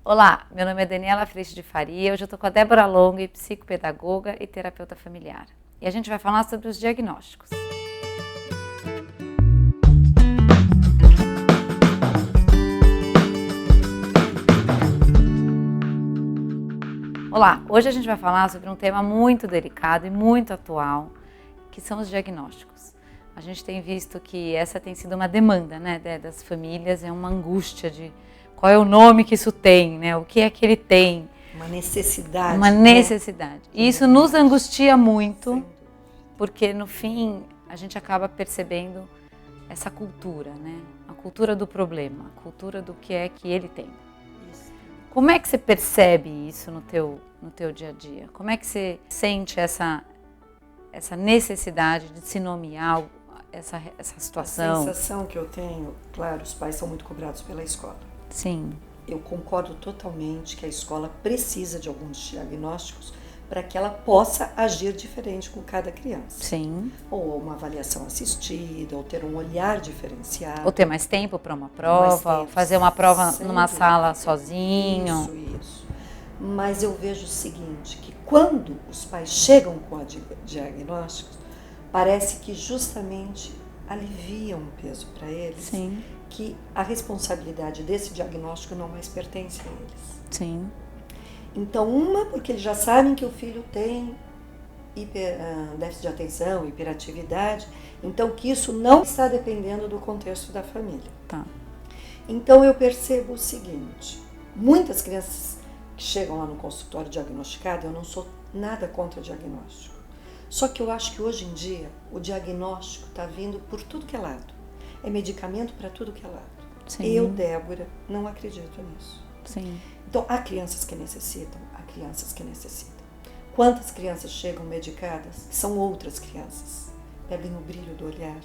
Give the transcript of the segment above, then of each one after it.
Olá, meu nome é Daniela Freixo de Faria, hoje eu estou com a Débora Long, psicopedagoga e terapeuta familiar. E a gente vai falar sobre os diagnósticos. Olá, hoje a gente vai falar sobre um tema muito delicado e muito atual, que são os diagnósticos. A gente tem visto que essa tem sido uma demanda, né, das famílias, é uma angústia de qual é o nome que isso tem, né, o que é que ele tem. Uma necessidade. Uma necessidade. E isso nos angustia muito, Sim. porque no fim a gente acaba percebendo essa cultura, né, a cultura do problema, a cultura do que é que ele tem. Isso. Como é que você percebe isso no teu dia a dia? Como é que você sente essa necessidade de se nomear essa situação? A sensação que eu tenho, claro, os pais são muito cobrados pela escola. Sim. Eu concordo totalmente que a escola precisa de alguns diagnósticos para que ela possa agir diferente com cada criança. Sim. Ou uma avaliação assistida, ou ter um olhar diferenciado. Ou ter mais tempo para uma prova, fazer uma prova numa sala sozinho. Isso. Mas eu vejo o seguinte, que quando os pais chegam com diagnósticos, parece que justamente alivia um peso para eles. Sim. Que a responsabilidade desse diagnóstico não mais pertence a eles. Sim. Então, porque eles já sabem que o filho tem déficit de atenção, hiperatividade, então que isso não está dependendo do contexto da família. Tá. Então eu percebo o seguinte, muitas crianças que chegam lá no consultório diagnosticado, eu não sou nada contra o diagnóstico. Só que eu acho que hoje em dia o diagnóstico está vindo por tudo que é lado. É medicamento para tudo que é lado. Sim. Eu, Débora, não acredito nisso. Sim. Então, há crianças que necessitam, há crianças que necessitam. Quantas crianças chegam medicadas? São outras crianças. Perdem o brilho do olhar.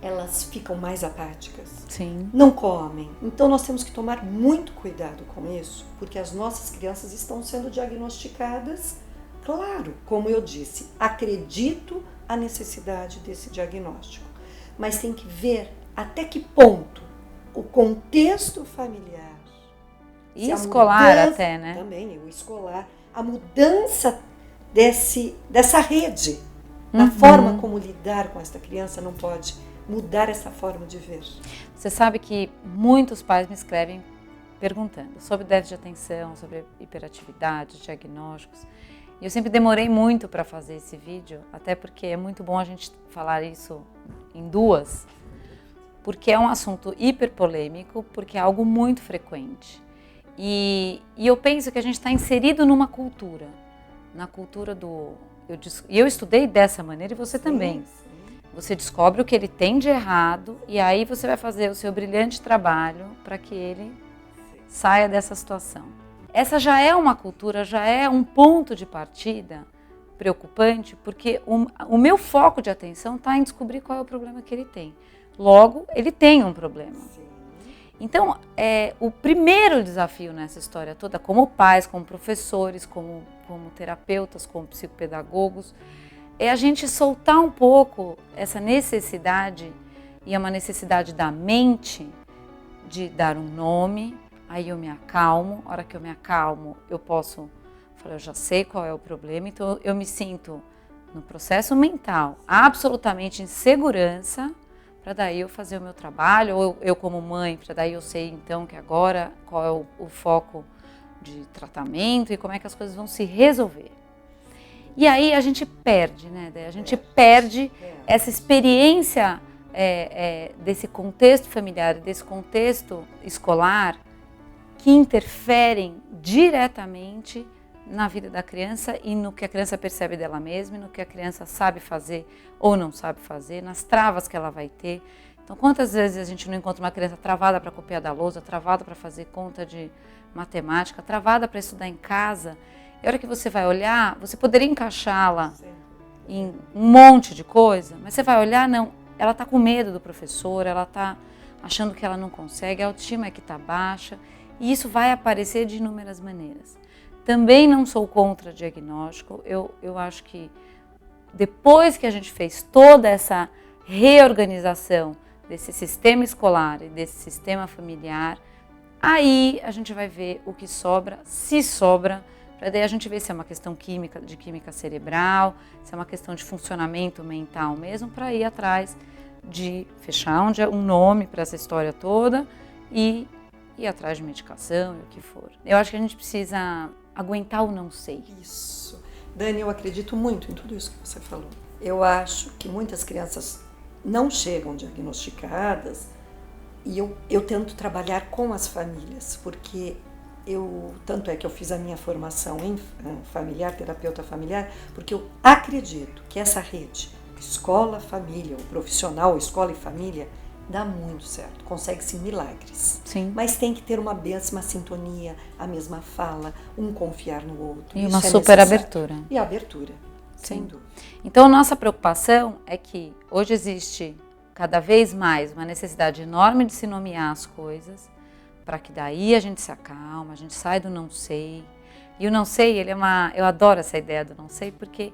Elas ficam mais apáticas. Sim. Não comem. Então, nós temos que tomar muito cuidado com isso, porque as nossas crianças estão sendo diagnosticadas. Claro, como eu disse, acredito a necessidade desse diagnóstico. Mas tem que ver até que ponto o contexto familiar e escolar até, né? Também, o escolar, a mudança dessa rede, na forma como lidar com essa criança, não pode mudar essa forma de ver. Você sabe que muitos pais me escrevem perguntando sobre déficit de atenção, sobre hiperatividade, diagnósticos. E eu sempre demorei muito para fazer esse vídeo, até porque é muito bom a gente falar isso em duas, porque é um assunto hiper polêmico, porque é algo muito frequente. E eu penso que a gente está inserido numa cultura, na cultura do... E eu estudei dessa maneira e você também. Sim. Você descobre o que ele tem de errado e aí você vai fazer o seu brilhante trabalho para que ele saia dessa situação. Essa já é uma cultura, já é um ponto de partida preocupante, porque o meu foco de atenção está em descobrir qual é o problema que ele tem. Logo, ele tem um problema. Sim. Então, o primeiro desafio nessa história toda, como pais, como professores, como terapeutas, como psicopedagogos, é a gente soltar um pouco essa necessidade, e é uma necessidade da mente, de dar um nome. Aí eu me acalmo, a hora que eu me acalmo, eu posso falar, eu já sei qual é o problema, então eu me sinto no processo mental absolutamente em segurança, para daí eu fazer o meu trabalho, ou eu como mãe, para daí eu sei então que agora qual é o foco de tratamento e como é que as coisas vão se resolver. E aí a gente perde, né? A gente perde essa experiência desse contexto familiar, desse contexto escolar, que interferem diretamente na vida da criança e no que a criança percebe dela mesma, e no que a criança sabe fazer ou não sabe fazer, nas travas que ela vai ter. Então, quantas vezes a gente não encontra uma criança travada para copiar da lousa, travada para fazer conta de matemática, travada para estudar em casa, e a hora que você vai olhar, você poderia encaixá-la em um monte de coisa, mas você vai olhar, não, ela está com medo do professor, ela está achando que ela não consegue, a autoestima é que está baixa, e isso vai aparecer de inúmeras maneiras. Também não sou contra diagnóstico, eu acho que depois que a gente fez toda essa reorganização desse sistema escolar e desse sistema familiar, Aí a gente vai ver o que sobra, se sobra, para daí a gente ver se é uma questão química, de química cerebral, se é uma questão de funcionamento mental mesmo, para ir atrás de fechar um nome para essa história toda e ir atrás de medicação e o que for. Eu acho que a gente precisa aguentar o não sei. Isso. Dani, eu acredito muito em tudo isso que você falou. Eu acho que muitas crianças não chegam diagnosticadas e eu tento trabalhar com as famílias, porque tanto é que eu fiz a minha formação em familiar, terapeuta familiar, porque eu acredito que essa rede, escola, família, o profissional, escola e família, dá muito certo, consegue-se milagres. Sim. Mas tem que ter uma mesma sintonia, a mesma fala, um confiar no outro. E uma super abertura. E a abertura, Sim. sem dúvida. Então, nossa preocupação é que hoje existe cada vez mais uma necessidade enorme de se nomear as coisas, para que daí a gente se acalma, a gente sai do não sei. E o não sei, eu adoro essa ideia do não sei, porque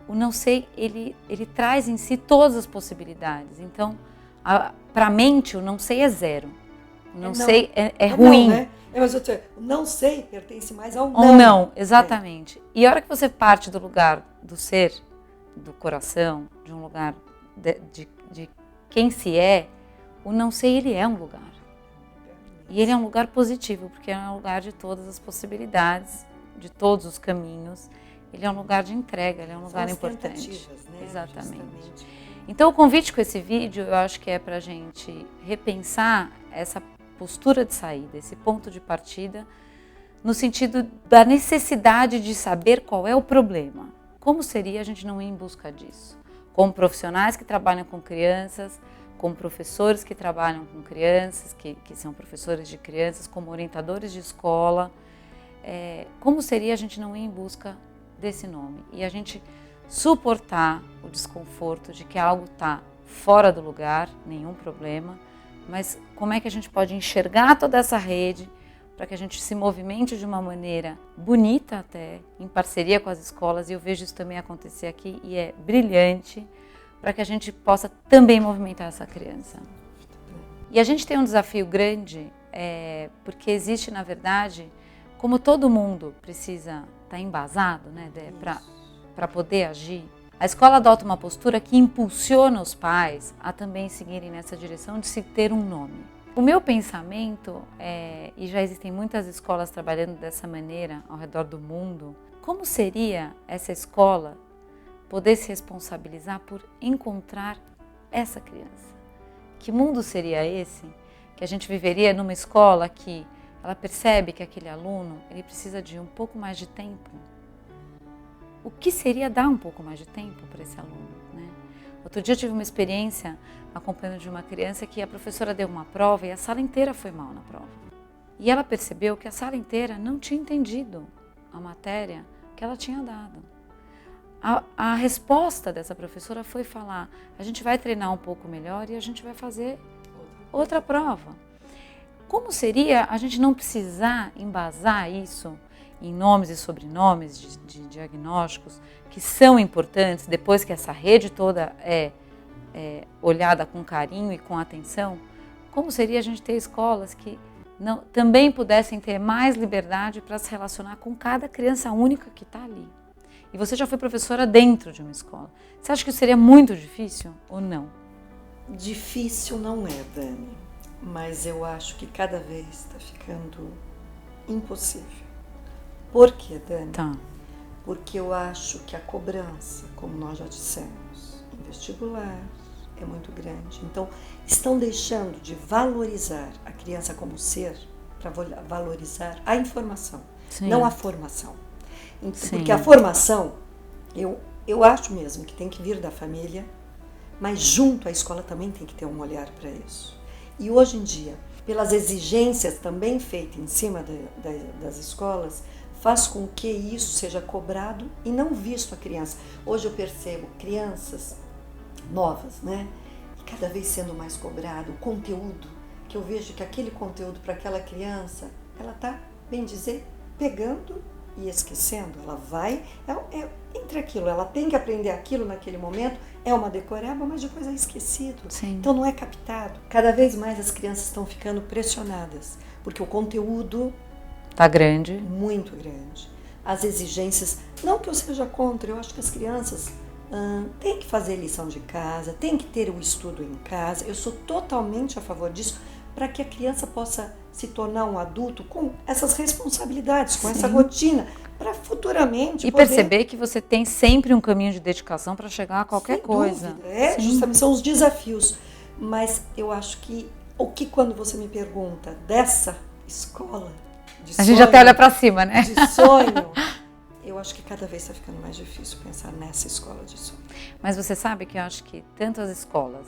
o não sei, ele traz em si todas as possibilidades. Então, para a mente, o não sei é zero. O não sei é ruim. Não, né? Mas o não sei pertence mais ao não. Ou não, exatamente. E a hora que você parte do lugar do ser, do coração, de um lugar de quem se é, o não sei, ele é um lugar. E ele é um lugar positivo, porque é um lugar de todas as possibilidades, de todos os caminhos. Ele é um lugar de entrega, ele é um lugar importante. Né? Exatamente. Justamente. Então, o convite com esse vídeo, eu acho que é para a gente repensar essa postura de saída, esse ponto de partida, no sentido da necessidade de saber qual é o problema. Como seria a gente não ir em busca disso? Como profissionais que trabalham com crianças, como professores que trabalham com crianças, que são professores de crianças, como orientadores de escola. Como seria a gente não ir em busca desse nome? E a gente suportar o desconforto de que algo está fora do lugar, nenhum problema, mas como é que a gente pode enxergar toda essa rede para que a gente se movimente de uma maneira bonita até, em parceria com as escolas, e eu vejo isso também acontecer aqui e é brilhante, para que a gente possa também movimentar essa criança. E a gente tem um desafio grande, porque existe, na verdade, como todo mundo precisa estar embasado, né, para poder agir, a escola adota uma postura que impulsiona os pais a também seguirem nessa direção de se ter um nome. O meu pensamento, e já existem muitas escolas trabalhando dessa maneira ao redor do mundo, como seria essa escola poder se responsabilizar por encontrar essa criança? Que mundo seria esse? Que a gente viveria numa escola que ela percebe que aquele aluno ele precisa de um pouco mais de tempo. O que seria dar um pouco mais de tempo para esse aluno, né? Outro dia eu tive uma experiência acompanhando de uma criança que a professora deu uma prova e a sala inteira foi mal na prova. E ela percebeu que a sala inteira não tinha entendido a matéria que ela tinha dado. A resposta dessa professora foi falar, a gente vai treinar um pouco melhor e a gente vai fazer outra prova. Como seria a gente não precisar embasar isso em nomes e sobrenomes de diagnósticos que são importantes depois que essa rede toda é olhada com carinho e com atenção? Como seria a gente ter escolas que também pudessem ter mais liberdade para se relacionar com cada criança única que está ali? E você já foi professora dentro de uma escola. Você acha que isso seria muito difícil ou não? Difícil não é, Dani, mas eu acho que cada vez está ficando impossível. Por quê, Dani? Tá. Porque eu acho que a cobrança, como nós já dissemos, em vestibular é muito grande. Então, estão deixando de valorizar a criança como ser para valorizar a informação, Sim. não a formação. Sim. Porque a formação, eu acho mesmo que tem que vir da família, mas junto à escola também tem que ter um olhar para isso. E hoje em dia, pelas exigências também feitas em cima das escolas, faz com que isso seja cobrado e não visto a criança. Hoje eu percebo crianças novas, né? E cada vez sendo mais cobrado, o conteúdo, que eu vejo que aquele conteúdo para aquela criança, ela está, bem dizer, pegando ir esquecendo, ela vai, entre aquilo, ela tem que aprender aquilo naquele momento, é uma decoreba, mas depois é esquecido. Sim. Então não é captado. Cada vez mais as crianças estão ficando pressionadas, porque o conteúdo Tá grande. muito grande. As exigências, não que eu seja contra, eu acho que as crianças têm que fazer lição de casa, têm que ter o estudo em casa, eu sou totalmente a favor disso, para que a criança possa se tornar um adulto com essas responsabilidades, com essa rotina, para futuramente E poder... perceber que você tem sempre um caminho de dedicação para chegar a qualquer Sem coisa. dúvida, justamente, são os desafios. Mas eu acho que, quando você me pergunta dessa escola de A gente até olha para cima, né? de sonho, eu acho que cada vez está ficando mais difícil pensar nessa escola de sonho. Mas você sabe que eu acho que tanto as escolas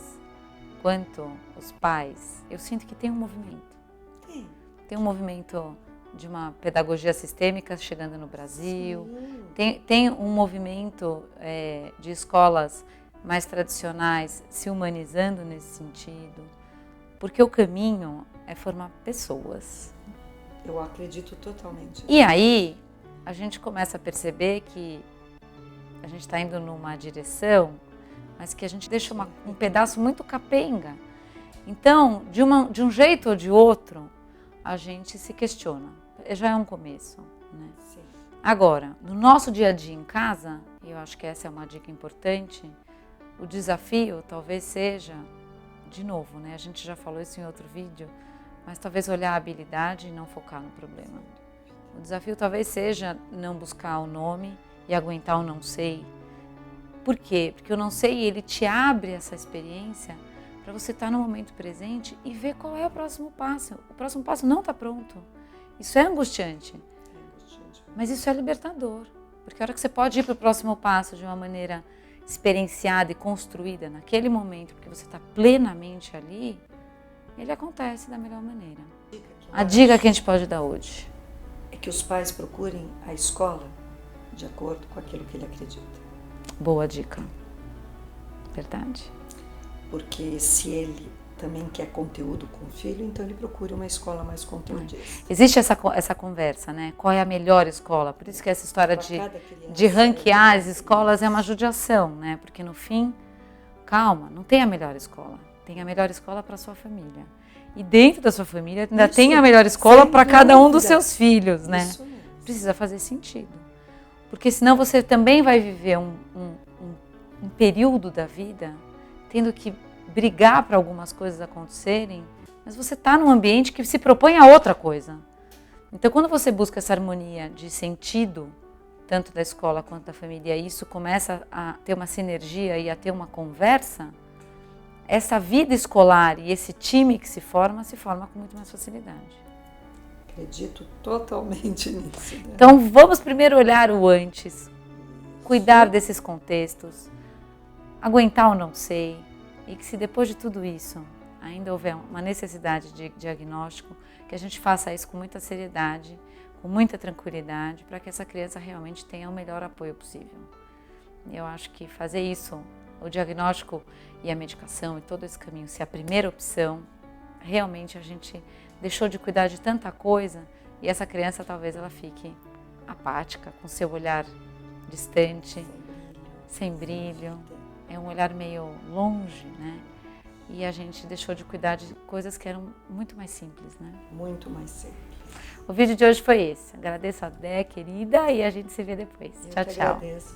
quanto os pais, eu sinto que tem um movimento. Tem um movimento de uma pedagogia sistêmica chegando no Brasil. Tem um movimento de escolas mais tradicionais se humanizando nesse sentido. Porque o caminho é formar pessoas. Eu acredito totalmente. E aí, a gente começa a perceber que a gente está indo numa direção, mas que a gente deixa um pedaço muito capenga. Então, de um jeito ou de outro, a gente se questiona. Já é um começo, né? Sim. Agora, no nosso dia a dia em casa, e eu acho que essa é uma dica importante, o desafio talvez seja, de novo, né? A gente já falou isso em outro vídeo, mas talvez olhar a habilidade e não focar no problema. O desafio talvez seja não buscar o nome e aguentar o não sei. Por quê? Porque o não sei, ele te abre essa experiência para você estar no momento presente e ver qual é o próximo passo. O próximo passo não está pronto. Isso é angustiante, mas isso é libertador. Porque a hora que você pode ir para o próximo passo de uma maneira experienciada e construída naquele momento, porque você está plenamente ali, ele acontece da melhor maneira. A dica que a gente pode dar hoje é que os pais procurem a escola de acordo com aquilo que ele acredita. Boa dica. Verdade. Porque se ele também quer conteúdo com o filho, então ele procura uma escola mais conteudista. Existe essa conversa, né? Qual é a melhor escola? Por isso que essa história de ranquear as escolas é uma judiação, né? Porque no fim, calma, não tem a melhor escola. Tem a melhor escola para a sua família. E dentro da sua família ainda tem a melhor escola para cada um dos seus filhos, né? Precisa fazer sentido. Porque senão você também vai viver um período da vida tendo que brigar para algumas coisas acontecerem, mas você está num ambiente que se propõe a outra coisa. Então, quando você busca essa harmonia de sentido, tanto da escola quanto da família, e isso começa a ter uma sinergia e a ter uma conversa, essa vida escolar e esse time que se forma com muito mais facilidade. Acredito totalmente nisso. Né? Então, vamos primeiro olhar o antes, cuidar desses contextos, aguentar o não sei, e que se depois de tudo isso ainda houver uma necessidade de diagnóstico, que a gente faça isso com muita seriedade, com muita tranquilidade, para que essa criança realmente tenha o melhor apoio possível. E eu acho que fazer isso, o diagnóstico e a medicação e todo esse caminho, se a primeira opção, realmente a gente deixou de cuidar de tanta coisa e essa criança talvez ela fique apática, com seu olhar distante, sem brilho. É um olhar meio longe, né? E a gente deixou de cuidar de coisas que eram muito mais simples, né? Muito mais simples. O vídeo de hoje foi esse. Agradeço a Dé, querida, e a gente se vê depois. Eu tchau, que tchau. agradeço.